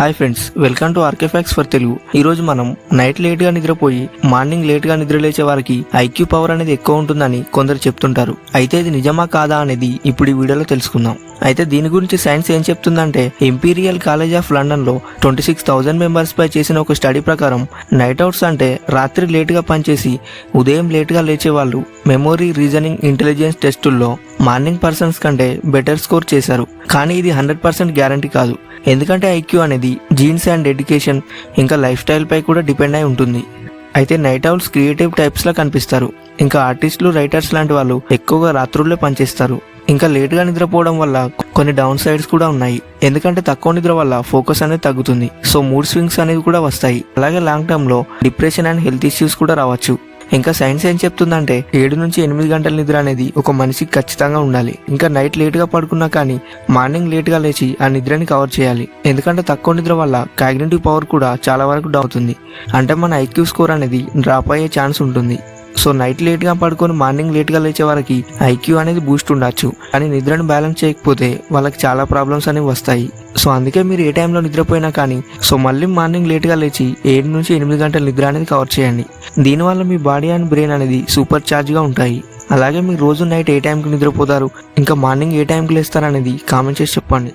Hi friends, welcome to R K facts for Telugu. ఈ రోజు మనం నైట్ లేట్ గా నిద్రపోయి మార్నింగ్ లేట్ గా నిద్రలేచే వారికి ఐక్యూ పవర్ అనేది ఎక్కువ ఉంటుందని కొందరు చెప్తుంటారు. అయితే ఇది నిజమా కాదా అనేది ఇప్పుడు ఈ వీడియోలో తెలుసుకుందాం. అయితే దీని గురించి సైన్స్ ఏం చెప్తుందంటే, ఇంపీరియల్ కాలేజ్ ఆఫ్ లండన్ లో 26,000 మెంబర్స్ పై చేసిన ఒక స్టడీ ప్రకారం నైట్ అవుట్స్ అంటే రాత్రి లేట్ గా పనిచేసి ఉదయం లేట్ గా లేచే వాళ్ళు మెమొరీ, రీజనింగ్, ఇంటెలిజెన్స్ టెస్టుల్లో మార్నింగ్ పర్సన్స్ కంటే బెటర్ స్కోర్ చేశారు. కానీ ఇది 100% గ్యారంటీ కాదు, ఎందుకంటే ఐక్యూ అనేది జీన్స్ అండ్ ఎడ్యుకేషన్ ఇంకా లైఫ్ స్టైల్ పై కూడా డిపెండ్ అయి ఉంటుంది. అయితే నైట్ ఔల్స్ క్రియేటివ్ టైప్స్ లా కనిపిస్తారు. ఇంకా ఆర్టిస్టులు, రైటర్స్ లాంటి వాళ్ళు ఎక్కువగా రాత్రుల్లో పనిచేస్తారు. ఇంకా లేట్ గా నిద్రపోవడం వల్ల కొన్ని డౌన్ సైడ్స్ కూడా ఉన్నాయి. ఎందుకంటే తక్కువ నిద్ర వల్ల ఫోకస్ అనేది తగ్గుతుంది, సో మూడ్ స్వింగ్స్ అనేవి కూడా వస్తాయి. అలాగే లాంగ్ టర్మ్ లో డిప్రెషన్ అండ్ హెల్త్ ఇష్యూస్ కూడా రావచ్చు. ఇంకా సైన్స్ ఏం చెప్తుందంటే 7 నుంచి 8 గంటల నిద్ర అనేది ఒక మనిషికి ఖచ్చితంగా ఉండాలి. ఇంకా నైట్ లేట్ గా పడుకున్నా కానీ మార్నింగ్ లేట్ గా లేచి ఆ నిద్రని కవర్ చేయాలి. ఎందుకంటే తక్కువ నిద్ర వల్ల కాగ్నిటివ్ పవర్ కూడా చాలా వరకు డౌన్ అవుతుంది. అంటే మన ఐక్యూ స్కోర్ అనేది డ్రాప్ అయ్యే ఛాన్స్ ఉంటుంది. సో నైట్ లేట్ గా పడుకొని మార్నింగ్ లేట్ గా లేచే వారికి ఐక్యూ అనేది బూస్ట్ ఉండొచ్చు, కానీ నిద్రను బ్యాలెన్స్ చేయకపోతే వాళ్ళకి చాలా ప్రాబ్లమ్స్ అనేవి వస్తాయి. సో అందుకే మీరు ఏ టైంలో నిద్రపోయినా కానీ మళ్ళీ మార్నింగ్ లేట్ గా లేచి 7 నుంచి 8 గంటల నిద్ర అనేది కవర్ చేయండి. దీనివల్ల మీ బాడీ అండ్ బ్రెయిన్ అనేది సూపర్ ఛార్జ్ గా ఉంటాయి. అలాగే మీరు రోజు నైట్ ఏ టైంకి నిద్రపోతారు, ఇంకా మార్నింగ్ ఏ టైంకి లేస్తారు అనేది కామెంట్ చేసి చెప్పండి.